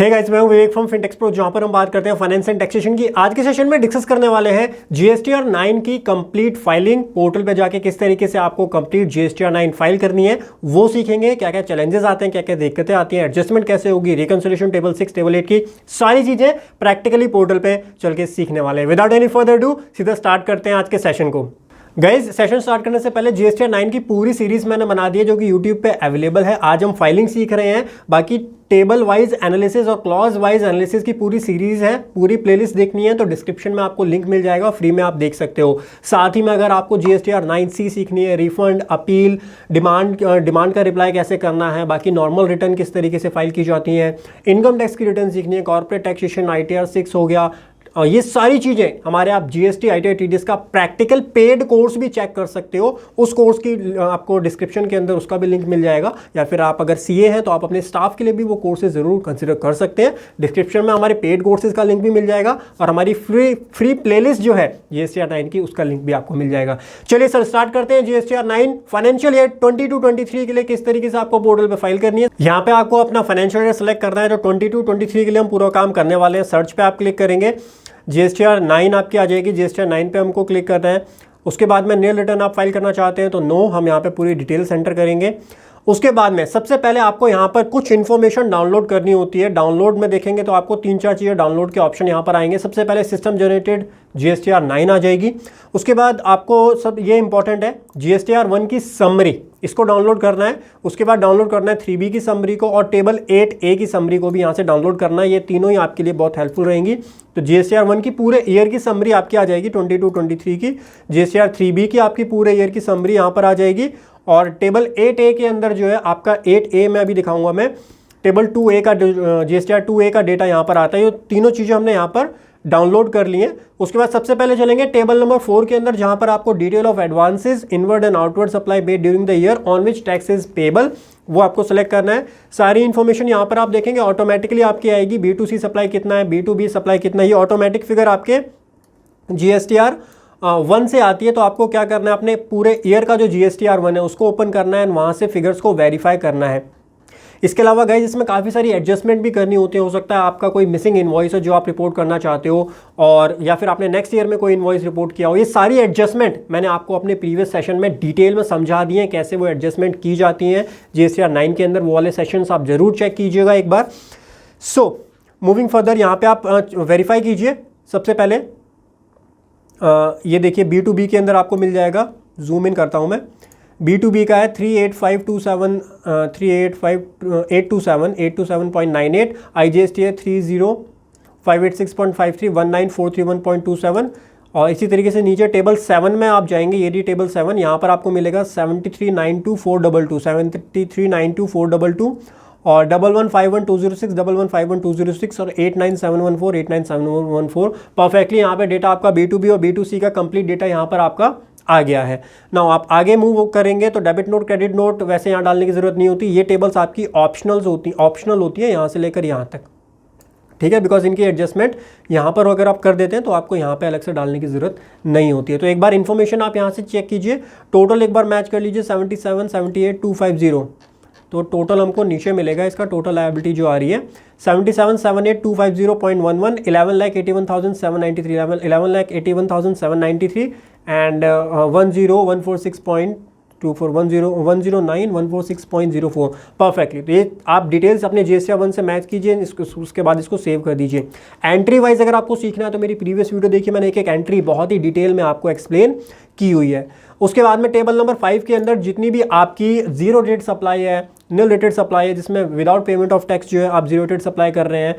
Hey guys, मैं हूं विवेक from fintech pro, जहां पर हम बात करते हैं फाइनेंस एंड टैक्सेशन की। आज के सेशन में डिस्कस करने वाले हैं जीएसटीआर 9 की कंप्लीट फाइलिंग। पोर्टल पे जाके किस तरीके से आपको कंप्लीट जीएसटीआर 9 फाइल करनी है वो सीखेंगे। क्या क्या चैलेंजेस आते हैं, क्या क्या दिक्कतें आती हैं, एडजस्टमेंट कैसे होगी, रिकंसिलिएशन टेबल 6 टेबल 8 की सारी चीजें प्रैक्टिकली पोर्टल पे चल के सीखने वाले हैं। विदाउट एनी फर्दर डू सीधा स्टार्ट करते हैं आज के सेशन को। गाइज, सेशन स्टार्ट करने से पहले जीएसटीआर 9 की पूरी सीरीज मैंने बना दी है जो कि यूट्यूब पे अवेलेबल है। आज हम फाइलिंग सीख रहे हैं, बाकी टेबल वाइज एनालिसिस और क्लॉज वाइज एनालिसिस की पूरी सीरीज है। पूरी प्लेलिस्ट देखनी है तो डिस्क्रिप्शन में आपको लिंक मिल जाएगा, फ्री में आप देख सकते हो। साथ ही में अगर आपको जीएसटीआर 9C सीखनी है, रिफंड, अपील, डिमांड का रिप्लाई कैसे करना है, बाकी नॉर्मल रिटर्न किस तरीके से फाइल की जाती है, इनकम टैक्स की रिटर्न सीखनी है, कॉर्पोरेट टैक्सेशन, ITR 6 हो गया, और ये सारी चीजें हमारे आप जीएसटी ITR TDS का प्रैक्टिकल पेड कोर्स भी चेक कर सकते हो। उस कोर्स की आपको डिस्क्रिप्शन के अंदर उसका भी लिंक मिल जाएगा, या फिर आप अगर सीए हैं तो आप अपने स्टाफ के लिए भी वो कोर्सेज जरूर कंसिडर कर सकते हैं। डिस्क्रिप्शन में हमारे पेड कोर्सेज का लिंक भी मिल जाएगा और हमारी फ्री प्लेलिस्ट जो है जीएसटीआर 9 की, उसका लिंक भी आपको मिल जाएगा। चलिए सर, स्टार्ट करते हैं। जीएसटीआर 9 फाइनेंशियल ईयर 22-23 के लिए किस तरीके से आपको पोर्टल पे फाइल करनी है। यहाँ पे आपको अपना फाइनेंशियल ईयर सेलेक्ट करना है। तो 22-23 के लिए हम पूरा काम करने वाले हैं। सर्च पे आप क्लिक करेंगे, जीएसटीआर 9 आपकी आ जाएगी। जीएसटीआर 9 पे हमको क्लिक करना है। उसके बाद में नील रिटर्न आप फाइल करना चाहते हैं तो नो, हम यहाँ पे पूरी डिटेल्स एंटर करेंगे। उसके बाद में सबसे पहले आपको यहाँ पर कुछ इन्फॉर्मेशन डाउनलोड करनी होती है। डाउनलोड में देखेंगे तो आपको 3-4 चीज़ें डाउनलोड के ऑप्शन यहाँ पर आएंगे। सबसे पहले सिस्टम जनरेटेड जीएसटीआर 9 आ जाएगी। उसके बाद आपको सब ये इंपॉर्टेंट है, जीएसटीआर 1 की समरी, इसको डाउनलोड करना है। उसके बाद डाउनलोड करना है 3B की समरी को, और टेबल 8A की समरी को भी यहाँ से डाउनलोड करना है। ये तीनों ही आपके लिए बहुत हेल्पफुल रहेंगी। तो जीएसटीआर 1 की पूरे ईयर की समरी आपकी आ जाएगी 22-23 की। जीएसटीआर 3B की आपकी पूरे ईयर की समरी यहाँ पर आ जाएगी। और टेबल 8A के अंदर जो है आपका 8A में अभी दिखाऊंगा मैं, टेबल 2A का जीएसटीआर 2A का डेटा यहाँ पर आता है। ये तीनों चीज़ें हमने यहाँ पर डाउनलोड कर लिए हैं। उसके बाद सबसे पहले चलेंगे टेबल नंबर 4 के अंदर, जहाँ पर आपको detail of advances inward and outward supply made during the year on which tax is payable, वो आपको सेलेक्ट करना है। सारी इन्फॉर्मेशन यहाँ पर आप देखेंगे ऑटोमेटिकली आपकी आएगी। B2C सप्लाई कितना है, B2B सप्लाई कितना है, ये ऑटोमेटिक फिगर आपके जीएसटीआर 1 से आती है। तो आपको क्या करना है, अपने पूरे ईयर का जो जीएसटीआर 1 है उसको ओपन करना है, वहाँ से फिगर्स को वेरीफाई करना है। इसके अलावा गाइस, इसमें काफ़ी सारी एडजस्टमेंट भी करनी होती है। हो सकता है आपका कोई मिसिंग इनवॉइस है जो आप रिपोर्ट करना चाहते हो, और या फिर आपने नेक्स्ट ईयर में कोई इनवॉइस रिपोर्ट किया हो। ये सारी एडजस्टमेंट मैंने आपको अपने प्रीवियस सेशन में डिटेल में समझा दी है, कैसे वो एडजस्टमेंट की जाती हैं जीएसटीआर 9 के अंदर। वो वाले सेशंस आप जरूर चेक कीजिएगा एक बार। सो मूविंग फर्दर, यहाँ पे आप वेरीफाई कीजिए। सबसे पहले ये देखिए B2B के अंदर आपको मिल जाएगा, जूम इन करता हूँ मैं। B2B का है 38527 IGST है 30586.53 19431.27। और इसी तरीके से नीचे टेबल 7 में आप जाएंगे, ये डी टेबल 7, यहाँ पर आपको मिलेगा 7392422 7392422 और 11512061 11512061 और 89714 89714 परफेक्टली यहाँ पे डेटा आपका B2B और B2C का कंप्लीट डेटा यहाँ पर आपका आ गया है। नाउ आप आगे मूव करेंगे तो डेबिट नोट, क्रेडिट नोट वैसे यहाँ डालने की जरूरत नहीं होती। ये टेबल्स आपकी ऑप्शनल होती है यहाँ से लेकर यहाँ तक, ठीक है, बिकॉज इनकी एडजस्टमेंट यहाँ पर अगर आप कर देते हैं तो आपको यहाँ पे अलग से डालने की ज़रूरत नहीं होती है। तो एक बार इन्फॉर्मेशन आप यहाँ से चेक कीजिए। टोटल एक बार मैच कर लीजिए 77,78,250। तो टोटल हमको नीचे मिलेगा, इसका टोटल लायबिलिटी जो आ रही है 77,78,250.11 11,81,793 11,81,793 एंड 10146.24 परफेक्टली। तो ये आप डिटेल्स अपने जीएसटीआर 1 से मैच कीजिए, उसके बाद इसको सेव कर दीजिए। एंट्री वाइज अगर आपको सीखना है तो मेरी प्रीवियस वीडियो देखिए, मैंने एक एक एंट्री बहुत ही डिटेल में आपको एक्सप्लेन की हुई है। उसके बाद में टेबल नंबर 5 के अंदर जितनी भी आपकी जीरो रेट सप्लाई है, नील रेटेड सप्लाई है, जिसमें विदाउट पेमेंट ऑफ टैक्स जो है आप जीरो रेटेड सप्लाई कर रहे हैं,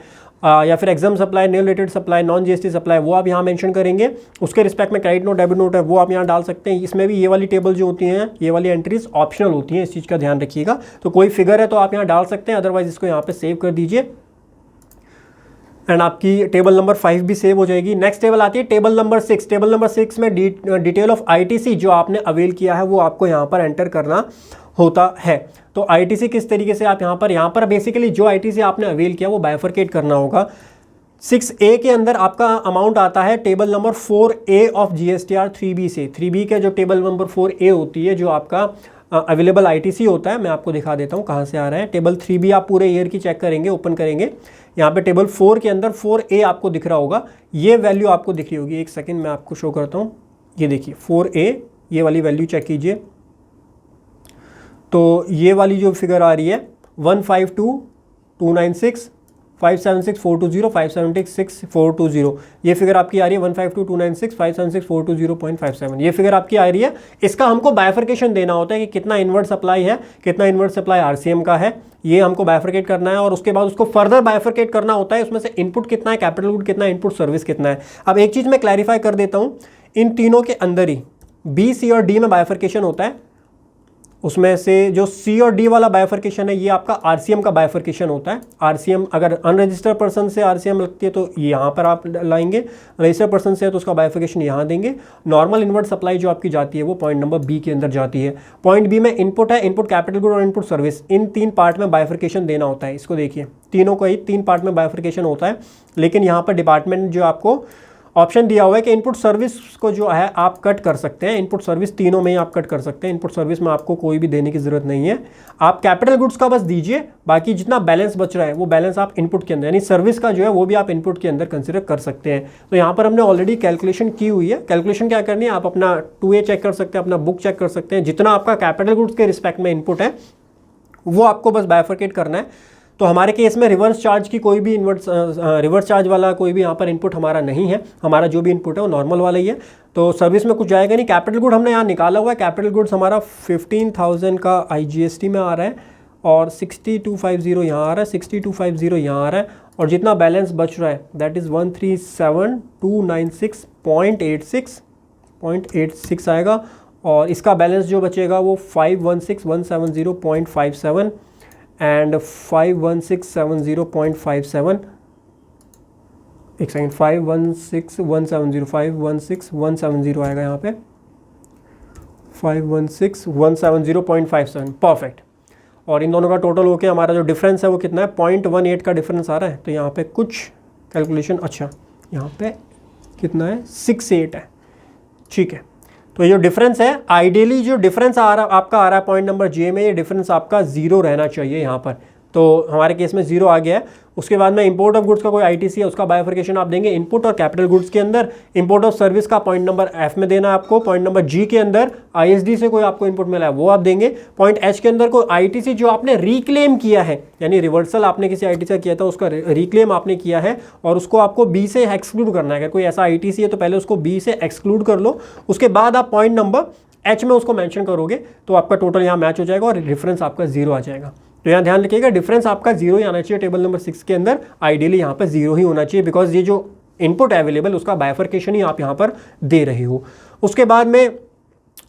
या फिर exempt supply, nil rated supply, non GST supply, वो आप यहाँ मेंशन करेंगे। उसके रिस्पेक्ट में क्रेडिट नोट, डेबिट नोट है, वो आप यहाँ डाल सकते हैं। इसमें भी ये वाली टेबल जो होती हैं, ये वाली एंट्रीज ऑप्शनल होती हैं, इस चीज़ का ध्यान रखिएगा। तो कोई फिगर है तो आप यहाँ डाल सकते हैं, अदरवाइज इसको यहाँ पे सेव कर दीजिए एंड आपकी टेबल नंबर 5 भी सेव हो जाएगी। नेक्स्ट टेबल आती है टेबल नंबर 6। टेबल नंबर 6 में डिटेल ऑफ ITC जो आपने अवेल किया है वो आपको यहाँ पर एंटर करना होता है। तो ITC किस तरीके से आप यहाँ पर बेसिकली जो ITC आपने अवेल किया वो बाइफरकेट करना होगा। 6A के अंदर आपका अमाउंट आता है table number 4A of GSTR 3B से। 3B के जो टेबल नंबर 4A होती है, जो आपका अवेलेबल ITC होता है, मैं आपको दिखा देता हूँ कहाँ से आ रहा है। टेबल 3B आप पूरे ईयर की चेक करेंगे, ओपन करेंगे। यहाँ पे टेबल 4 के अंदर 4A आपको दिख रहा होगा, ये वैल्यू आपको दिख रही होगी। एक सेकेंड मैं आपको शो करता हूँ, ये देखिए 4A, ये वाली वैल्यू चेक कीजिए। तो ये वाली जो फिगर आ रही है 152,296, 576,420, 576,420, ये फिगर आपकी आ रही है 152,296, 576,420.57, ये फिगर आपकी आ रही है। इसका हमको बाइफर्केशन देना होता है कि कितना इनवर्ट सप्लाई है, कितना इनवर्ट सप्लाई आरसीएम का है, ये हमको बाइफर्केट करना है। और उसके बाद उसको फर्दर बाइफर्केट करना होता है, उसमें से इनपुट कितना है, कैपिटल गुड कितना है, इनपुट सर्विस कितना है। अब एक चीज़ मैं क्लैरिफाई कर देता हूँ, इन तीनों के अंदर ही बी, सी और डी में बाइफर्केशन होता है। उसमें से जो सी और डी वाला बाइफर्केशन है, ये आपका आरसीएम का बाइफर्केशन होता है। आरसीएम अगर अनरजिस्टर्ड पर्सन से आरसीएम लगती है तो यहाँ पर आप लाएंगे, रजिस्टर्ड पर्सन से है तो उसका बाइफर्केशन यहाँ देंगे। नॉर्मल इनवर्ट सप्लाई जो आपकी जाती है वो पॉइंट नंबर बी के अंदर जाती है। पॉइंट बी में इनपुट है, इनपुट कैपिटल गुड और इनपुट सर्विस, इन 3 पार्ट में बाइफर्केशन देना होता है। इसको देखिए, तीनों को ही 3 पार्ट में बाइफर्केशन होता है। लेकिन यहाँ पर डिपार्टमेंट जो आपको ऑप्शन दिया हुआ है कि इनपुट सर्विस को जो है आप कट कर सकते हैं। इनपुट सर्विस तीनों में ही आप कट कर सकते हैं। इनपुट सर्विस में आपको कोई भी देने की ज़रूरत नहीं है, आप कैपिटल गुड्स का बस दीजिए, बाकी जितना बैलेंस बच रहा है वो बैलेंस आप इनपुट के अंदर, यानी सर्विस का जो है वो भी आप इनपुट के अंदर कंसिडर कर सकते हैं। तो यहाँ पर हमने ऑलरेडी कैलकुलेशन की हुई है। कैलकुलेशन क्या करनी है, आप अपना 2A चेक कर सकते हैं, अपना बुक चेक कर सकते हैं, जितना आपका कैपिटल गुड्स के रिस्पेक्ट में इनपुट है वो आपको बस बाइफर्केट करना है। तो हमारे केस में रिवर्स चार्ज की कोई भी रिवर्स चार्ज वाला कोई भी यहाँ पर इनपुट हमारा नहीं है। हमारा जो भी इनपुट है वो नॉर्मल वाला ही है, तो सर्विस में कुछ जाएगा नहीं। कैपिटल गुड हमने यहाँ निकाला हुआ है, कैपिटल गुड्स हमारा 15,000 का IGST में आ रहा है और 6250 यहाँ आ रहा है, 6250 यहाँ आ रहा है, और जितना बैलेंस बच रहा है दैट इज़ 137,296.86 आएगा, और इसका बैलेंस जो बचेगा वो 516,170.57 एंड 51670.57, एक सेकेंड, 516,170 आएगा यहाँ पे, 516,170.57, परफेक्ट। और इन दोनों का टोटल होके हमारा जो डिफरेंस है वो कितना है, 0.18 का डिफरेंस आ रहा है। तो यहाँ पे कुछ कैलकुलेशन, अच्छा यहाँ पे कितना है, 68 है, ठीक है। तो ये जो डिफरेंस है, आइडियली जो डिफरेंस आपका आ रहा है पॉइंट नंबर जे में, ये डिफरेंस आपका 0 रहना चाहिए यहाँ पर। तो हमारे केस में 0 आ गया है। उसके बाद में इंपोर्ट ऑफ गुड्स का कोई आईटीसी है, उसका बाइफर्केशन आप देंगे इनपुट और कैपिटल गुड्स के अंदर। इंपोर्ट ऑफ सर्विस का पॉइंट नंबर एफ में देना है आपको। पॉइंट नंबर जी के अंदर आईएसडी से कोई आपको इनपुट मिला है वो आप देंगे। पॉइंट एच के अंदर कोई आईटीसी जो आपने रिक्लेम किया है, यानी रिवर्सल आपने किसी आईटीसी का किया था, उसका रिक्लेम आपने किया है और उसको आपको बी से एक्सक्लूड करना है। अगर कोई ऐसा आईटीसी है तो पहले उसको बी से एक्सक्लूड कर लो, उसके बाद आप पॉइंट नंबर एच में उसको मेंशन करोगे तो आपका टोटल यहाँ मैच हो जाएगा और रेफरेंस आपका 0 आ जाएगा। तो यहाँ ध्यान रखिएगा, डिफरेंस आपका 0 ही आना चाहिए टेबल नंबर 6 के अंदर। आइडियली यहाँ पर 0 ही होना चाहिए, बिकॉज ये जो इनपुट अवेलेबल उसका बाइफर्केशन ही आप यहाँ पर दे रहे हो। उसके बाद में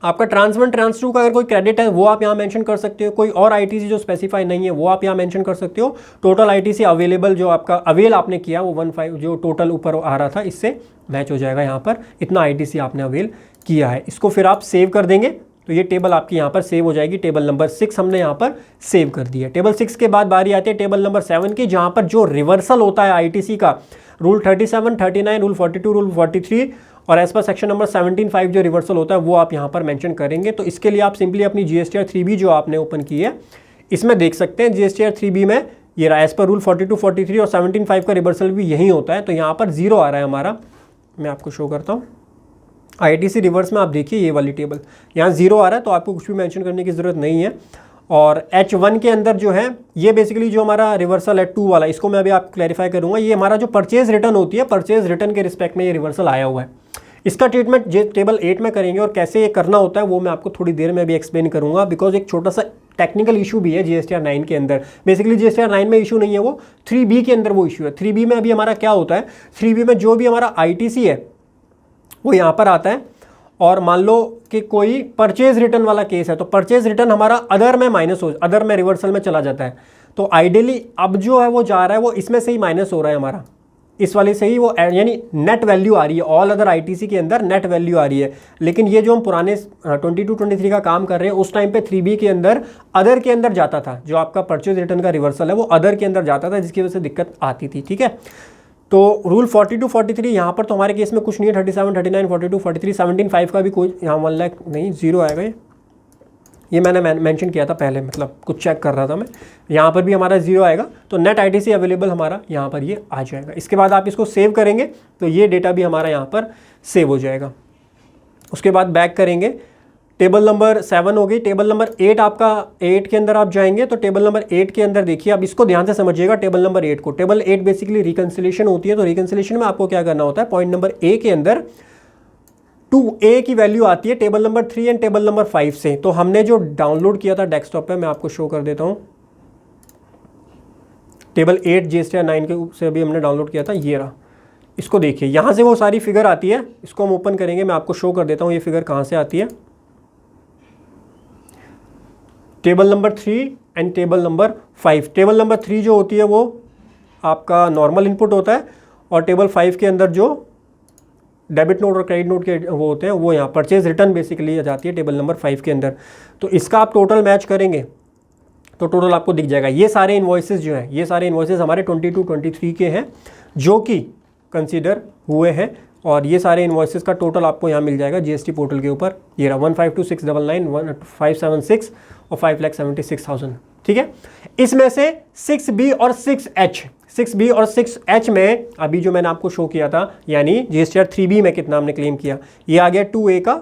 आपका ट्रांस 1 ट्रांस 2 का अगर कोई क्रेडिट है वो आप यहाँ मेंशन कर सकते हो। कोई और आईटीसी जो स्पेसिफाई नहीं है वो आप यहाँ मेंशन कर सकते हो। टोटल आईटीसी अवेलेबल जो आपका अवेल आपने किया वो 15 जो टोटल ऊपर आ रहा था इससे मैच हो जाएगा। यहाँ पर इतना आईटीसी आपने अवेल किया है, इसको फिर आप सेव कर देंगे तो ये टेबल आपकी यहाँ पर सेव हो जाएगी। टेबल नंबर 6 हमने यहाँ पर सेव कर दिया। टेबल 6 के बाद बारी आती है टेबल नंबर 7 की, जहाँ पर जो रिवर्सल होता है आईटीसी का, रूल 37, 39, रूल 42, रूल 43 और एज पर सेक्शन नंबर 17(5) जो रिवर्सल होता है वो आप यहाँ पर मेंशन करेंगे। तो इसके लिए आप सिंपली अपनी GSTR 3B जो आपने ओपन की है इसमें देख सकते हैं। GSTR 3B में ये रहा, एज पर रूल 42, 43 और 17(5) का रिवर्सल भी यही होता है। तो यहाँ पर 0 आ रहा है हमारा, मैं आपको शो करता हूँ। आईटीसी रिवर्स में आप देखिए ये वाली टेबल यहाँ 0 आ रहा है, तो आपको कुछ भी मेंशन करने की ज़रूरत नहीं है। और H1 के अंदर जो है ये बेसिकली जो हमारा रिवर्सल है 2 वाला, इसको मैं अभी आपको क्लैरिफाई करूँगा। ये हमारा जो परचेज रिटर्न होती है, परचेज रिटर्न के रिस्पेक्ट में ये रिवर्सल आया हुआ है। इसका ट्रीटमेंट टेबल 8 में करेंगे और कैसे ये करना होता है वो मैं आपको थोड़ी देर में भी एक्सप्लेन करूँगा, बिकॉज एक छोटा सा टेक्निकल इशू भी है GSTR 9 के अंदर। बेसिकली GSTR 9 में इशू नहीं है, वो 3B के अंदर वो इशू है। 3B में अभी हमारा क्या होता है, 3B में जो भी हमारा ITC है वो यहाँ पर आता है और मान लो कि कोई परचेज रिटर्न वाला केस है तो परचेज रिटर्न हमारा अदर में माइनस हो, अदर में रिवर्सल में चला जाता है। तो आइडियली अब जो है वो जा रहा है वो इसमें से ही माइनस हो रहा है हमारा, इस वाले से ही वो, यानी नेट वैल्यू आ रही है। ऑल अदर आईटीसी के अंदर नेट वैल्यू आ रही है। लेकिन ये जो हम पुराने 22, 23 का काम कर रहे हैं उस टाइम पे 3B के अंदर अदर के अंदर जाता था। जो आपका परचेज रिटर्न का रिवर्सल है वो अदर के अंदर जाता था, जिसकी वजह से दिक्कत आती थी। ठीक है, तो रूल 42, 43 यहाँ पर तो हमारे केस में कुछ नहीं है। 37, 39, 42, 43, 17(5) का भी कोई यहाँ 1 लाख नहीं, 0 आएगा। ये मैंने मेंशन किया था पहले, मतलब कुछ चेक कर रहा था मैं। यहाँ पर भी हमारा 0 आएगा, तो नेट आईटीसी अवेलेबल हमारा यहाँ पर ये आ जाएगा। इसके बाद आप इसको सेव करेंगे तो ये डेटा भी हमारा यहाँ पर सेव हो जाएगा। उसके बाद बैक करेंगे, टेबल नंबर 7 हो गई, टेबल नंबर 8 आपका 8 के अंदर आप जाएंगे तो टेबल नंबर 8 के अंदर देखिए, अब इसको ध्यान से समझिएगा टेबल नंबर 8 को। टेबल 8 बेसिकली रिकंसिलिएशन होती है, तो रिकंसिलिएशन में आपको क्या करना होता है, पॉइंट नंबर ए के अंदर 2a की वैल्यू आती है table number 3 and table number 5 से। तो हमने जो डाउनलोड किया था डेस्कटॉप पे, मैं आपको शो कर देता हूँ, टेबल 8 GSTR 9 के से अभी हमने डाउनलोड किया था, ये रहा। इसको देखिए, यहाँ से वो सारी फिगर आती है, इसको हम ओपन करेंगे, मैं आपको शो कर देता हूँ ये फिगर कहाँ से आती है। Table number 3 and table number 5। Table number 3 जो होती है वो आपका नॉर्मल इनपुट होता है, और टेबल 5 के अंदर जो डेबिट नोट और क्रेडिट नोट के वो होते हैं वो यहाँ परचेज रिटर्न बेसिकली आ जाती है टेबल नंबर 5 के अंदर। तो इसका आप टोटल मैच करेंगे तो टोटल आपको दिख जाएगा। ये सारे इन्वॉइसेस जो हैं, ये सारे इन्वॉइसेस हमारे 22-23 के हैं जो कि कंसीडर हुए हैं, और ये सारे इन्वॉइसेस का टोटल आपको यहाँ मिल जाएगा जीएसटी पोर्टल के ऊपर। ये रहा 152,699, 576 और 5,76,000। ठीक है, इसमें से 6B और 6H, 6B और 6H में अभी जो मैंने आपको शो किया था, यानी GSTR 3B में कितना हमने क्लेम किया, ये आ गया 2A का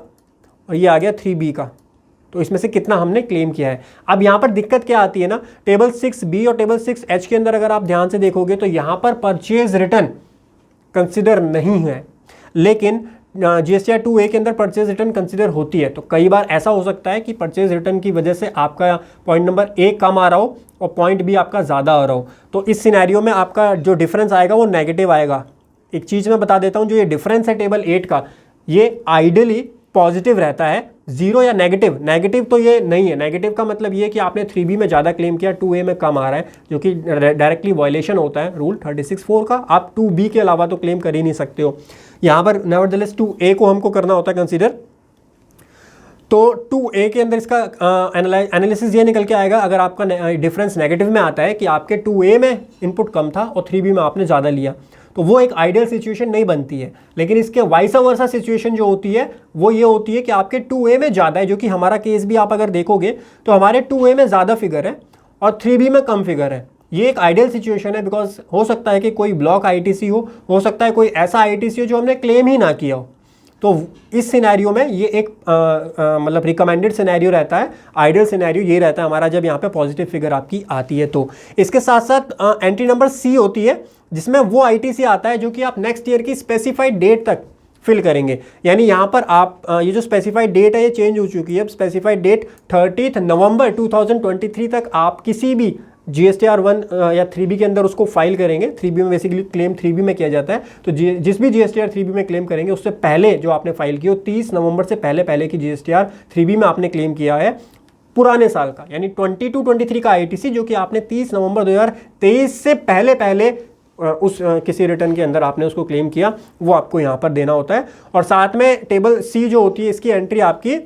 और ये आ गया 3B का। तो इसमें से कितना हमने क्लेम किया है। अब यहाँ पर दिक्कत क्या आती है ना, टेबल 6B और टेबल 6H के अंदर अगर आप ध्यान से देखोगे तो यहाँ पर परचेज रिटर्न कंसिडर नहीं है, लेकिन GSTR 2A के अंदर परचेज रिटर्न कंसिडर होती है। तो कई बार ऐसा हो सकता है कि परचेज रिटर्न की वजह से आपका पॉइंट नंबर A कम आ रहा हो और पॉइंट B आपका ज़्यादा आ रहा हो, तो इस सिनेरियो में आपका जो डिफरेंस आएगा वो नेगेटिव आएगा। एक चीज़ मैं बता देता हूँ, जो ये डिफरेंस है टेबल 8 का, ये आइडियली पॉजिटिव रहता है, 0 या नेगेटिव। नेगेटिव तो ये नहीं है, नेगेटिव का मतलब ये है कि आपने 3B में ज़्यादा क्लेम किया, 2A में कम आ रहा है, जो कि डायरेक्टली वायलेशन होता है रूल 36(4) का। आप 2B के अलावा तो क्लेम कर ही नहीं सकते हो। यहाँ पर नेवरदलेस 2A को हमको करना होता है कंसीडर। तो 2A के अंदर इसका एनालिसिस ये निकल के आएगा, अगर आपका डिफरेंस नेगेटिव में आता है कि आपके 2A में इनपुट कम था और 3B में आपने ज़्यादा लिया, तो वो एक आइडियल सिचुएशन नहीं बनती है। लेकिन इसके वाइस वर्सा सिचुएशन जो होती है वो ये होती है कि आपके 2A में ज़्यादा है, जो कि हमारा केस भी आप अगर देखोगे तो हमारे 2A में ज़्यादा फिगर है और 3B में कम फिगर है। ये एक आइडियल सिचुएशन है, बिकॉज हो सकता है कि कोई ब्लॉक आईटीसी हो सकता है कोई ऐसा आईटीसी हो जो हमने क्लेम ही ना किया हो। तो इस सिनेरियो में ये एक मतलब रिकमेंडेड सिनेरियो रहता है, आइडियल सिनेरियो ये रहता है हमारा जब यहाँ पे पॉजिटिव फिगर आपकी आती है। तो इसके साथ साथ एंट्री नंबर C होती है, जिसमें वो आईटीसी आता है जो कि आप नेक्स्ट ईयर की स्पेसिफाइड डेट तक फिल करेंगे। यानी यहाँ पर आप ये जो स्पेसिफाइड डेट है ये चेंज हो चुकी है। अब स्पेसिफाइड डेट 30 नवंबर 2023 तक आप किसी भी GSTR 1 या 3B के अंदर उसको फाइल करेंगे। 3B में बेसिकली क्लेम 3B में किया जाता है, तो जिस भी GSTR 3B में क्लेम करेंगे उससे पहले जो आपने फाइल की हो 30 नवंबर से पहले की GSTR 3B में आपने क्लेम किया है पुराने साल का, यानी 22-23 का आईटीसी जो कि आपने 30 नवंबर 2023 से पहले उस किसी रिटर्न के अंदर आपने उसको क्लेम किया, वो आपको यहाँ पर देना होता है। और साथ में टेबल C जो होती है, इसकी एंट्री आपकी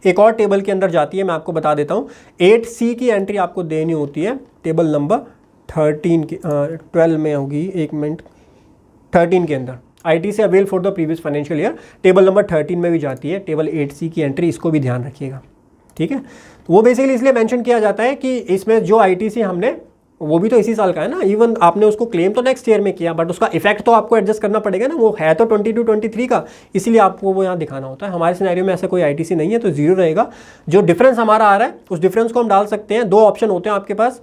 एक और टेबल के अंदर जाती है, मैं आपको बता देता हूँ। 8C की एंट्री आपको देनी होती है टेबल नंबर 13 की 12 में होगी, 1 मिनट, 13 के अंदर ITC avail for the previous financial year, table number 13 में भी जाती है टेबल 8C की एंट्री, इसको भी ध्यान रखिएगा। ठीक है, तो वो बेसिकली इसलिए मेंशन किया जाता है कि इसमें जो आईटीसी हमने, वो भी तो इसी साल का है ना, इवन आपने उसको क्लेम तो नेक्स्ट ईयर में किया, बट उसका इफेक्ट तो आपको एडजस्ट करना पड़ेगा ना, वो है तो 22-23 का, इसीलिए आपको वो यहाँ दिखाना होता है। हमारे सिनेरियो में ऐसा कोई आईटीसी नहीं है, तो 0 रहेगा। जो डिफरेंस हमारा आ रहा है उस डिफरेंस को हम डाल सकते हैं। 2 ऑप्शन होते हैं आपके पास,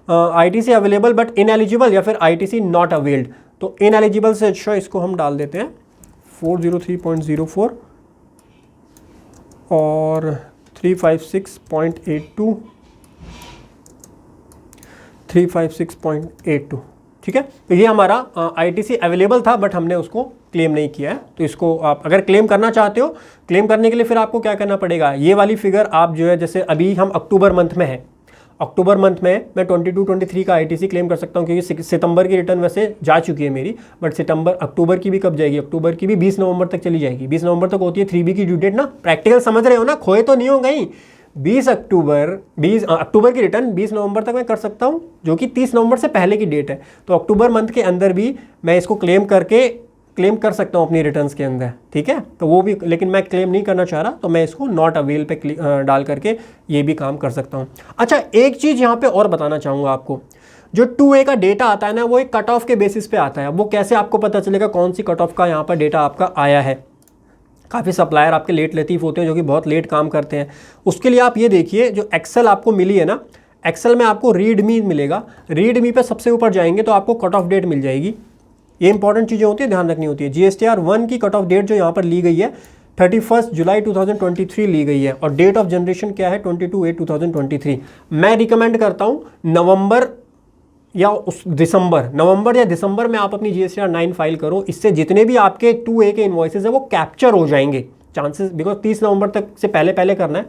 आईटीसी अवेलेबल बट इनएलिजिबल या फिर आईटीसी नॉट अवेल्ड। तो इनएलिजिबल से अच्छा इसको हम डाल देते हैं 403.04 और 356.82, 356.82। ठीक है, तो ये हमारा आईटीसी अवेलेबल था बट हमने उसको क्लेम नहीं किया है। तो इसको आप अगर क्लेम करना चाहते हो, क्लेम करने के लिए फिर आपको क्या करना पड़ेगा, ये वाली फिगर आप जो है, जैसे अभी हम अक्टूबर मंथ में है, अक्टूबर मंथ में मैं 22-23 का आईटीसी क्लेम कर सकता हूँ, क्योंकि सितंबर की रिटर्न वैसे जा चुकी है मेरी, बट अक्टूबर की भी कब जाएगी, अक्टूबर की भी 20 नवंबर तक चली जाएगी। 20 नवंबर तक होती है 3B की ड्यू डेट ना, प्रैक्टिकल समझ रहे हो ना, खोए तो नहीं हो गई। 20 अक्टूबर की रिटर्न 20 नवंबर तक मैं कर सकता हूं, जो कि 30 नवंबर से पहले की डेट है। तो अक्टूबर मंथ के अंदर भी मैं इसको क्लेम करके क्लेम कर सकता हूँ अपनी रिटर्न्स के अंदर, ठीक है। तो वो भी, लेकिन मैं क्लेम नहीं करना चाह रहा, तो मैं इसको नॉट अवेल पे डाल करके ये भी काम कर सकता हूँ। अच्छा, एक चीज़ यहाँ पे और बताना चाहूँगा आपको, जो 2A का डेटा आता है ना, वो एक कट ऑफ के बेसिस पे आता है। वो कैसे आपको पता चलेगा कौन सी कट ऑफ का यहाँ पर डेटा आपका आया है? काफ़ी सप्लायर आपके लेट लतीफ़ होते हैं जो कि बहुत लेट काम करते हैं। उसके लिए आप ये देखिए, जो एक्सेल आपको मिली है ना, एक्सेल में आपको रीडमी मिलेगा। रीडमी पे सबसे ऊपर जाएंगे तो आपको कट ऑफ डेट मिल जाएगी। ये इंपॉर्टेंट चीज़ें होती है, ध्यान रखनी होती है। GSTR 1 की कट ऑफ डेट जो यहाँ पर ली गई है 31 जुलाई 2023 ली गई है, और डेट ऑफ जनरेशन क्या है 22/8/2023। मैं रिकमेंड करता हूँ नवंबर या नवंबर या दिसंबर में आप अपनी GSTR 9 फाइल करो। इससे जितने भी आपके 2A के इन्वॉइसेस है वो कैप्चर हो जाएंगे चांसेस, बिकॉज 30 नवंबर तक से पहले करना है,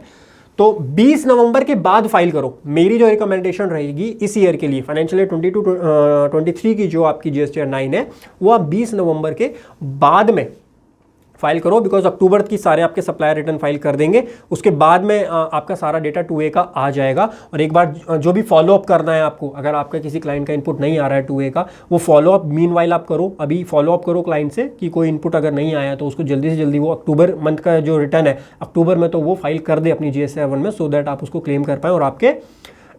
तो 20 नवंबर के बाद फाइल करो। मेरी जो रिकमेंडेशन रहेगी इस ईयर के लिए, फाइनेंशियल ईयर 22-23 की जो आपकी GSTR 9 है, वो आप 20 नवंबर के बाद में फाइल करो, बिकॉज अक्टूबर की सारे आपके सप्लायर रिटर्न फाइल कर देंगे। उसके बाद में आपका सारा डेटा 2A का आ जाएगा। और एक बार जो भी फॉलोअप करना है आपको, अगर आपका किसी क्लाइंट का इनपुट नहीं आ रहा है 2A का, वो फॉलोअप मीनवाइल आप करो। अभी फॉलोअप करो क्लाइंट से कि कोई इनपुट अगर नहीं आया तो उसको जल्दी से जल्दी वो अक्टूबर मंथ का जो रिटर्न है अक्टूबर में, तो वो फाइल कर दे अपनी GSTR 1 में, सो दैट आप उसको क्लेम कर पाएँ और आपके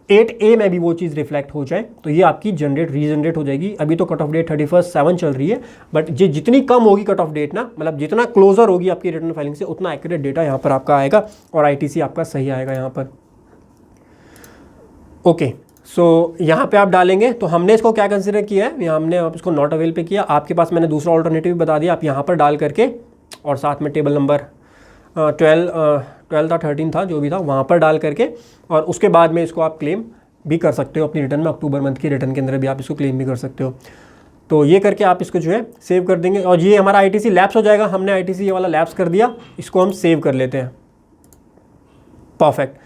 8A में भी वो चीज़ रिफ्लेक्ट हो जाए। तो ये आपकी रीजनरेट हो जाएगी। अभी तो कट ऑफ डेट 31/7 चल रही है, बट ये जितनी कम होगी कट ऑफ डेट ना, मतलब जितना क्लोजर होगी आपकी रिटर्न फाइलिंग से, उतना एक्यूरेट डेटा यहाँ पर आपका आएगा और ITC आपका सही आएगा यहाँ पर। ओके, सो यहाँ पे आप डालेंगे, तो हमने इसको क्या कंसिडर किया है, हमने आप इसको नॉट अवेल पे किया। आपके पास मैंने दूसरा ऑल्टरनेटिव बता दिया, आप यहाँ पर डाल करके, और साथ में टेबल नंबर 12 था 13 था जो भी था, वहाँ पर डाल करके, और उसके बाद में इसको आप क्लेम भी कर सकते हो अपनी रिटर्न में। अक्टूबर मंथ की रिटर्न के अंदर भी आप इसको क्लेम भी कर सकते हो। तो ये करके आप इसको जो है सेव कर देंगे, और ये हमारा ITC लैप्स हो जाएगा। हमने ITC ये वाला लैप्स कर दिया, इसको हम सेव कर लेते हैं। परफेक्ट।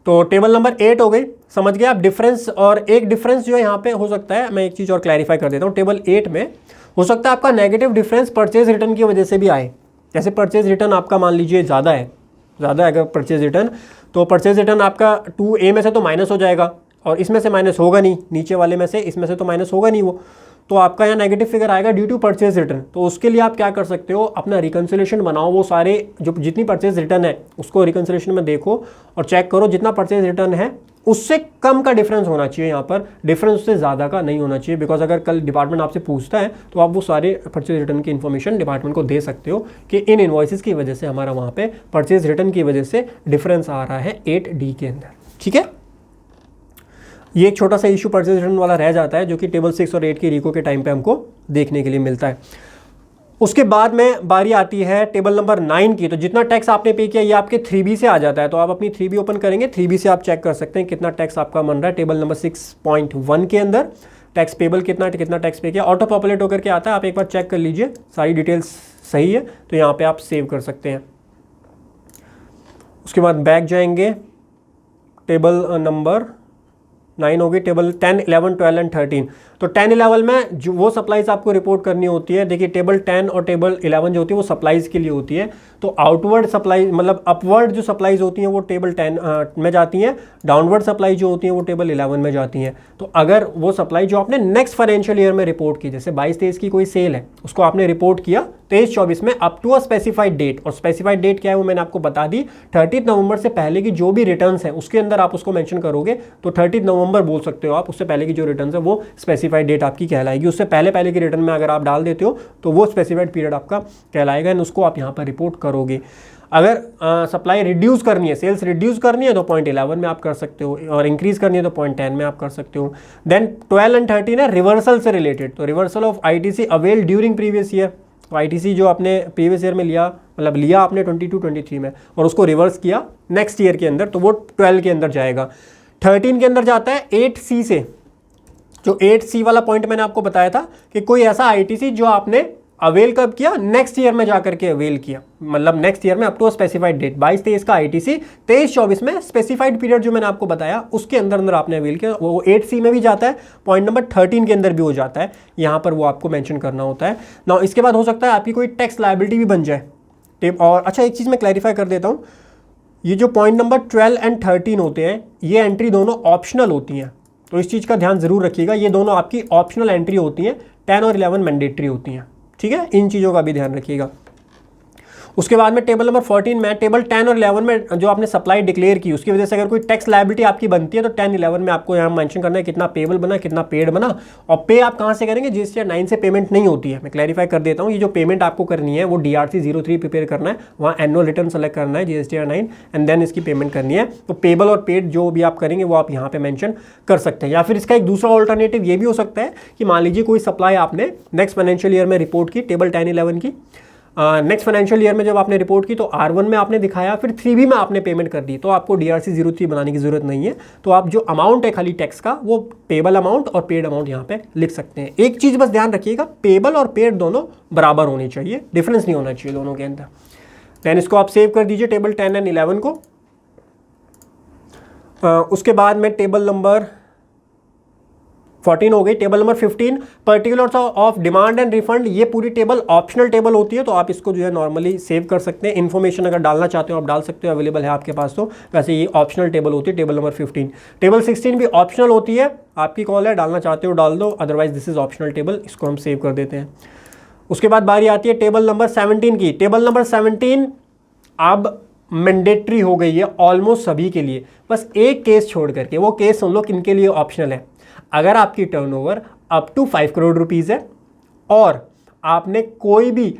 तो टेबल नंबर 8 हो गई, समझ गए आप डिफरेंस। और एक डिफरेंस जो है यहाँ पे हो सकता है, मैं एक चीज़ और क्लैरिफाई कर देता हूँ। टेबल 8 में हो सकता है आपका नेगेटिव डिफरेंस परचेज रिटर्न की वजह से भी आए। जैसे परचेज रिटर्न आपका मान लीजिए ज़्यादा है अगर परचेज रिटर्न, तो परचेज रिटर्न आपका 2A में से तो माइनस हो जाएगा, और इसमें से माइनस होगा नहीं, नीचे वाले में से इसमें से तो माइनस होगा नहीं, वो तो आपका यहाँ नेगेटिव फिगर आएगा ड्यू टू परचेज रिटर्न। तो उसके लिए आप क्या कर सकते हो, अपना रिकन्सिलेशन बनाओ, वो सारे जो जितनी परचेज रिटर्न है उसको रिकन्सिलेशन में देखो और चेक करो, जितना परचेज रिटर्न है उससे कम का डिफरेंस होना चाहिए। यहाँ पर डिफरेंस उससे ज़्यादा का नहीं होना चाहिए, बिकॉज अगर कल डिपार्टमेंट आपसे पूछता है तो आप वो सारे परचेज रिटर्न की इन्फॉर्मेशन डिपार्टमेंट को दे सकते हो कि इन इन्वॉइसेस की वजह से हमारा वहाँ पे परचेज रिटर्न की वजह से डिफरेंस आ रहा है 8D के अंदर। ठीक है, ये एक छोटा सा इशू परचेज रिटर्न वाला रह जाता है, जो कि टेबल 6 और 8 की रिको के टाइम पे हमको देखने के लिए मिलता है। उसके बाद में बारी आती है टेबल नंबर 9 की। तो जितना टैक्स आपने पे किया ये आपके 3B से आ जाता है, तो आप अपनी 3B ओपन करेंगे, 3B से आप चेक कर सकते हैं कितना टैक्स आपका बन रहा है। टेबल नंबर 6.1 के अंदर टैक्स पेबल कितना टैक्स पे किया, ऑटो पॉपुलेट होकर के आता है, आप एक बार चेक कर लीजिए सारी डिटेल्स सही है, तो यहाँ पे आप सेव कर सकते हैं। उसके बाद बैक जाएंगे, टेबल नंबर 9 होगी, टेबल 10, 11, 12 एंड 13। तो 10, 11 में जो वो सप्लाईज आपको रिपोर्ट करनी होती है। देखिए टेबल 10 और टेबल 11 जो होती है वो सप्लाईज के लिए होती है। तो आउटवर्ड सप्लाई मतलब अपवर्ड जो सप्लाईज होती हैं वो टेबल 10 में जाती हैं, डाउनवर्ड सप्लाई जो होती हैं वो टेबल 11 में जाती हैं। तो अगर वो सप्लाई जो आपने नेक्स्ट फाइनेंशियल ईयर में रिपोर्ट की, जैसे 22-23 की कोई सेल है उसको आपने रिपोर्ट किया 23-24 में up to a specified date, और स्पेसिफाइड डेट क्या है वो मैंने आपको बता दी, 30 नवंबर से पहले की जो भी रिटर्न्स है उसके अंदर आप उसको मेंशन करोगे, तो 30 नवंबर बोल सकते हो आप, उससे पहले की जो रिटर्न्स है वो स्पेसिफाइड डेट आपकी कहलाएगी। उससे पहले की रिटर्न में अगर आप डाल देते हो तो वो स्पेसिफाइड पीरियड आपका कहलाएगा, एंड उसको आप यहाँ पर रिपोर्ट करोगे। अगर सप्लाई रिड्यूस करनी है, सेल्स रिड्यूस करनी है तो 0.11 में आप कर सकते हो, और इंक्रीज करनी है तो 0.10 में आप कर सकते हो। देन 12 एंड 13 है रिवर्सल से रिलेटेड, तो reversal of ITC avail during previous year. तो ITC जो आपने प्रीवियस ईयर में लिया, मतलब लिया आपने 22-23 में और उसको रिवर्स किया नेक्स्ट ईयर के अंदर, तो वो 12 के अंदर जाएगा। 13 के अंदर जाता है 8C से, जो 8C वाला पॉइंट मैंने आपको बताया था कि कोई ऐसा ITC जो आपने अवेल कब किया, नेक्स्ट ईयर में जाकर के अवेल किया, मतलब नेक्स्ट ईयर में अप टू स्पेसिफाइड डेट। 22-23 का ITC 23-24 में स्पेसिफाइड पीरियड जो मैंने आपको बताया उसके अंदर आपने अवेल किया, वो 8C में भी जाता है, पॉइंट नंबर 13 के अंदर भी हो जाता है, यहाँ पर वो आपको मेंशन करना होता है ना। इसके बाद हो सकता है आपकी कोई टैक्स लायबिलिटी भी बन जाए। और अच्छा एक चीज़ मैं क्लैरिफाई कर देता हूँ, ये जो पॉइंट नंबर 12 एंड 13 होते हैं ये एंट्री दोनों ऑप्शनल होती हैं, तो इस चीज़ का ध्यान ज़रूर रखिएगा, ये दोनों आपकी ऑप्शनल एंट्री होती हैं, 10 और 11 मैंडेटरी होती हैं। ठीक है, इन चीज़ों का भी ध्यान रखिएगा। उसके बाद में टेबल नंबर 14 में टेबल 10 और 11 में जो आपने सप्लाई डिक्लेयर की उसकी वजह से अगर कोई टैक्स लायबिलिटी आपकी बनती है तो 10, 11 में आपको यहाँ मेंशन करना है कितना पेबल बना, कितना पेड बना। और पे आप कहाँ से करेंगे, जीएसटी 9 से पेमेंट नहीं होती है। मैं क्लैरिफाई कर देता हूँ, ये जो पेमेंट आपको करनी है वो DRC 03 प्रिपेयर करना है, वहाँ एनुअल रिटर्न सेलेक्ट करना है GSTR 9 एंड देन इसकी पेमेंट करनी है। तो पेबल और पेड जो भी आप करेंगे वो आप यहाँ पे मेंशन कर सकते हैं। या फिर इसका एक दूसरा ऑल्टरनेटिव ये भी हो सकता है कि मान लीजिए कोई सप्लाई आपने नेक्स्ट फाइनेंशियल ईयर में रिपोर्ट की, टेबल 10, 11 की, नेक्स्ट फाइनेंशियल ईयर में जब आपने रिपोर्ट की तो R1 में आपने दिखाया, फिर 3B में आपने पेमेंट कर दी, तो आपको DRC 03 बनाने की जरूरत नहीं है। तो आप जो अमाउंट है खाली टैक्स का वो पेबल अमाउंट और पेड अमाउंट यहाँ पे लिख सकते हैं। एक चीज़ बस ध्यान रखिएगा, पेबल और पेड दोनों बराबर होनी चाहिए, डिफरेंस नहीं होना चाहिए दोनों के अंदर। देन इसको आप सेव कर दीजिए टेबल 10 एंड 11 को। उसके बाद में टेबल नंबर 14 हो गई। Table number 15 particulars of demand and refund, ये पूरी टेबल ऑप्शनल टेबल होती है, तो आप इसको जो है नॉर्मली सेव कर सकते हैं। इन्फॉर्मेशन अगर डालना चाहते हो आप डाल सकते हो, अवेलेबल है आपके पास। तो वैसे ये ऑप्शनल टेबल होती है टेबल नंबर 15। टेबल 16 भी ऑप्शनल होती है, आपकी कॉल है, डालना चाहते हो डाल दो, otherwise this is optional table, इसको हम सेव कर देते हैं। उसके बाद बारी आती है टेबल नंबर 17 की। टेबल नंबर 17 अब मैंडेटरी हो गई है ऑलमोस्ट सभी के लिए, बस एक केस छोड़ करके। वो केस सुन लो किनके लिए ऑप्शनल है। अगर आपकी turnover up to 5 crore rupees है और आपने कोई भी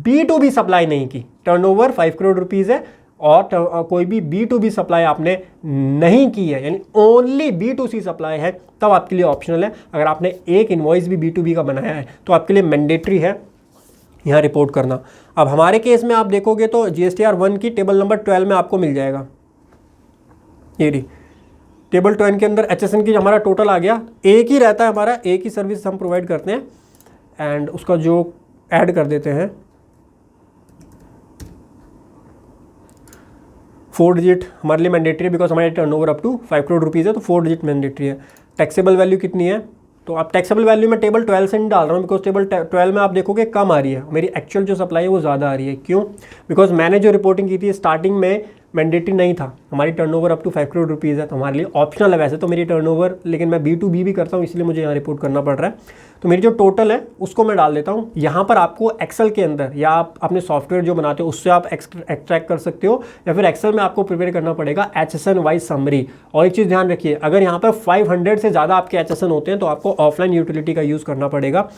B2B सप्लाई नहीं की, टर्नओवर 5 करोड़ रुपीस है और कोई भी B2B सप्लाई आपने नहीं की है, यानी ओनली B2C सप्लाई है, तब आपके लिए ऑप्शनल है। अगर आपने एक इनवॉइस भी B2B का बनाया है तो आपके लिए मैंडेटरी है यहाँ रिपोर्ट करना। अब हमारे केस में आप देखोगे तो GSTR 1 की टेबल नंबर 12 में आपको मिल जाएगा, ये रही टेबल 12 के अंदर HSN की हमारा टोटल आ गया। एक ही रहता है हमारा, एक ही सर्विस हम प्रोवाइड करते हैं एंड उसका जो ऐड कर देते हैं 4 डिजिट हमारे लिए मैंडेटरी है, बिकॉज हमारे turnover up to 5 crore rupees है, तो 4 डिजिट मैंडेटरी है। टैक्सेबल वैल्यू कितनी है, तो आप टैक्सेबल वैल्यू में टेबल 12 से नहीं डाल रहा हूँ, बिकॉज टेबल 12 में आप देखोगे कम आ रही है, मेरी एक्चुअल जो सप्लाई है वो ज़्यादा आ रही है। क्यों, बिकॉज मैंने जो रिपोर्टिंग की थी स्टार्टिंग में मैंडेटरी नहीं था, हमारी turnover up to 5 crore rupees है, तो हमारे लिए ऑप्शनल है वैसे तो मेरी टर्नओवर, लेकिन मैं B2B भी करता हूँ इसलिए मुझे यहाँ रिपोर्ट करना पड़ रहा है। तो मेरी जो टोटल है उसको मैं डाल देता हूँ यहाँ पर। आपको एक्सेल के अंदर या आप अपने सॉफ्टवेयर जो बनाते हो उससे आप एक्सट्रैक्ट कर सकते हो, या फिर एक्सेल में आपको प्रिपेयर करना पड़ेगा HSN वाइज समरी। और एक चीज़ ध्यान रखिए, अगर यहाँ पर 500 से ज़्यादा आपके HSN होते हैं तो आपको ऑफलाइन यूटिलिटी का यूज़ करना पड़ेगा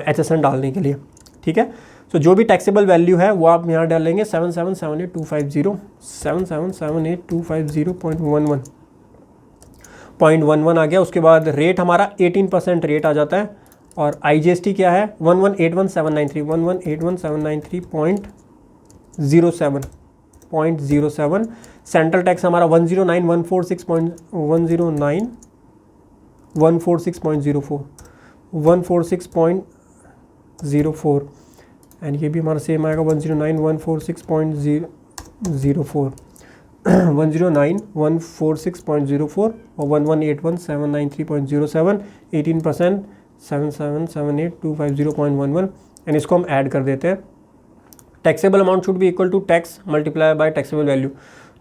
HSN डालने के लिए, ठीक है। तो जो भी टैक्सेबल वैल्यू है वो आप यहाँ डालेंगे 7778,250 7778,250.11 आ गया। उसके बाद रेट हमारा 18% रेट आ जाता है और IGST क्या है 1181,793 1181,793.07 सेंट्रल टैक्स हमारा 109,146.04 एंड ये भी हमारा सेम आएगा 109,146.04 109,146.04 और 1181,793.07 18% 7778,250.11 एंड इसको हम ऐड कर देते हैं। Taxable amount should be equal to tax multiply by taxable value.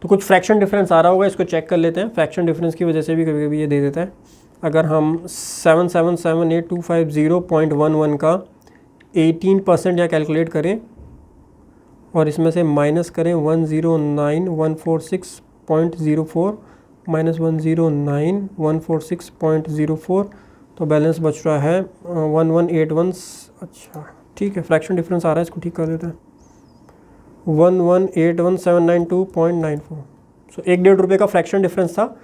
तो कुछ फ्रैक्शन डिफरेंस आ रहा होगा, इसको चेक कर लेते हैं। फ्रैक्शन डिफरेंस की वजह से भी कभी कभी ये दे देता है। अगर हम 7778,250.11 का 18% यहाँ कैलकुलेट करें और इसमें से माइनस करें 109,146.04 माइनस 109,146.04 तो बैलेंस बच रहा है 1181। अच्छा ठीक है, फ्रैक्शन डिफरेंस आ रहा है, इसको ठीक कर देते हैं 1181792.94। सो 1.5 रुपये का फ्रैक्शन डिफरेंस था,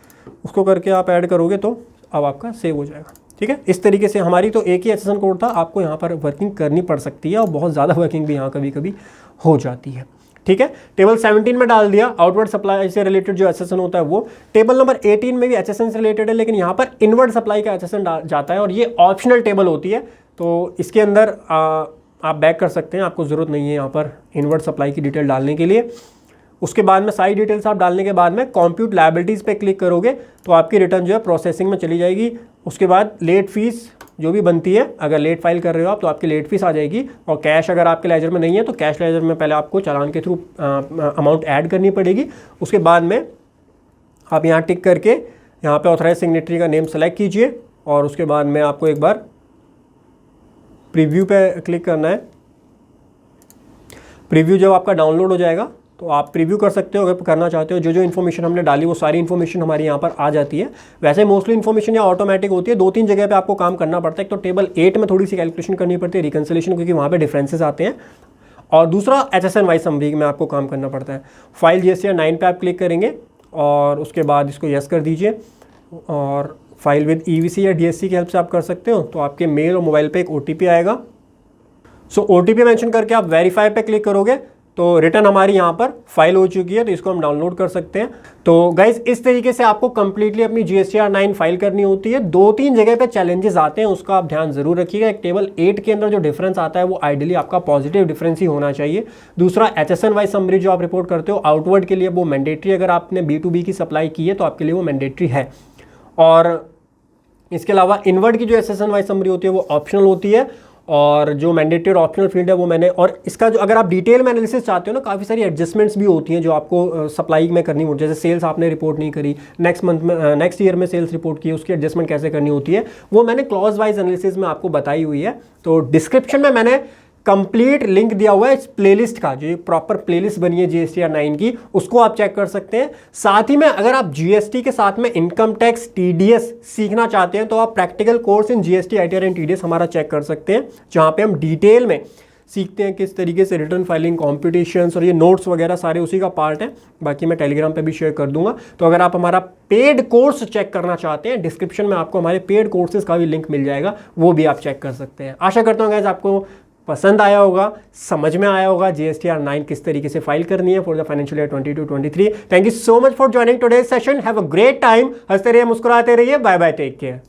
उसको करके आप ऐड करोगे तो अब आपका सेव हो जाएगा, ठीक है। इस तरीके से हमारी तो एक ही HSN कोड था, आपको यहाँ पर वर्किंग करनी पड़ सकती है और बहुत ज़्यादा वर्किंग भी यहाँ कभी कभी हो जाती है, ठीक है। टेबल 17 में डाल दिया आउटवर्ड सप्लाई से रिलेटेड जो HSN होता है वो। टेबल नंबर 18 में भी HSN से रिलेटेड है, लेकिन यहाँ पर इनवर्ड सप्लाई का HSN जाता है और ये ऑप्शनल टेबल होती है, तो इसके अंदर आप बैक कर सकते हैं, आपको ज़रूरत नहीं है यहाँ पर इनवर्ड सप्लाई की डिटेल डालने के लिए। उसके बाद में सारी डिटेल्स आप डालने के बाद में कंप्यूट लायबिलिटीज़ पे क्लिक करोगे तो आपकी रिटर्न जो है प्रोसेसिंग में चली जाएगी। उसके बाद लेट फीस जो भी बनती है, अगर लेट फाइल कर रहे हो आप तो आपकी लेट फीस आ जाएगी, और कैश अगर आपके लेजर में नहीं है तो कैश लेजर में पहले आपको चालान के थ्रू अमाउंट ऐड करनी पड़ेगी। उसके बाद में आप यहाँ टिक करके यहाँ पे ऑथराइज सिग्नेटरी का नेम सेलेक्ट कीजिए और उसके बाद में आपको एक बार प्रीव्यू पे क्लिक करना है प्रीव्यू जब आपका डाउनलोड हो जाएगा तो आप प्रीव्यू कर सकते हो अगर करना चाहते हो। जो जो इन्फॉर्मेशन हमने डाली वो सारी इन्फॉर्मेशन हमारी यहाँ पर आ जाती है। वैसे मोस्टली इन्फॉर्मेशन या ऑटोमेटिक होती है, 2-3 जगह पे आपको काम करना पड़ता है। एक तो टेबल 8 में थोड़ी सी कैलकुलेशन करनी पड़ती है, रिकन्सिलेशन, क्योंकि वहाँ पे डिफरेंसेस आते हैं, और दूसरा HSN-वाइज समरी में आपको काम करना पड़ता है। फाइल GSTR 9 पे आप क्लिक करेंगे और उसके बाद इसको यस कर दीजिए, और फाइल विद EVC या DSC की हेल्प से आप कर सकते हो। तो आपके मेल और मोबाइल पे एक OTP आएगा। सो OTP मेंशन करके आप वेरीफाई पे क्लिक करोगे तो रिटर्न हमारी यहाँ पर फाइल हो चुकी है, तो इसको हम डाउनलोड कर सकते हैं। तो गाइज इस तरीके से आपको कंप्लीटली अपनी GSTR 9 फाइल करनी होती है। 2-3 जगह पे चैलेंजेस आते हैं, उसका आप ध्यान जरूर रखिएगा। एक टेबल 8 के अंदर जो डिफरेंस आता है वो आइडियली आपका पॉजिटिव डिफरेंस ही होना चाहिए। दूसरा HSN-वाइज समरी जो आप रिपोर्ट करते हो आउटवर्ड के लिए वो मैंडेटरी, अगर आपने B2B की सप्लाई की है तो आपके लिए वो मैंडेटरी है। और इसके अलावा इनवर्ड की जो HSN-वाइज समरी होती है वो ऑप्शनल होती है, और जो मैंडेटरी और ऑप्शनल फील्ड है वो मैंने, और इसका जो अगर आप डिटेल में एनालिसिस चाहते हो ना, काफ़ी सारी एडजस्टमेंट्स भी होती हैं जो आपको सप्लाई में करनी होती है। जैसे सेल्स आपने रिपोर्ट नहीं करी, नेक्स्ट मंथ में नेक्स्ट ईयर में सेल्स रिपोर्ट की, उसकी एडजस्टमेंट कैसे करनी होती है वो मैंने क्लॉज वाइज एनालिसिस में आपको बताई हुई है। तो डिस्क्रिप्शन में मैंने कंप्लीट लिंक दिया हुआ है इस प्लेलिस्ट का, जो प्रॉपर प्लेलिस्ट बनी है GSTR 9 की, उसको आप चेक कर सकते हैं। साथ ही में अगर आप GST के साथ में इनकम टैक्स TDS सीखना चाहते हैं तो आप practical course in GST ITR and TDS हमारा चेक कर सकते हैं, जहाँ पे हम डिटेल में सीखते हैं किस तरीके से रिटर्न फाइलिंग, कॉम्पिटिशन्स और ये नोट्स वगैरह सारे उसी का पार्ट है। बाकी मैं टेलीग्राम पे भी शेयर कर दूंगा। तो अगर आप हमारा पेड कोर्स चेक करना चाहते हैं, डिस्क्रिप्शन में आपको हमारे पेड कोर्सेज का भी लिंक मिल जाएगा, वो भी आप चेक कर सकते हैं। आशा करता हूँ गाइस आपको पसंद आया होगा, समझ में आया होगा GSTR 9 किस तरीके से फाइल करनी है for the financial year 22-23। Thank you so much for joining today's session. Have a great time. हंसते रहिए, मुस्कुराते रहिए। Bye bye, take care.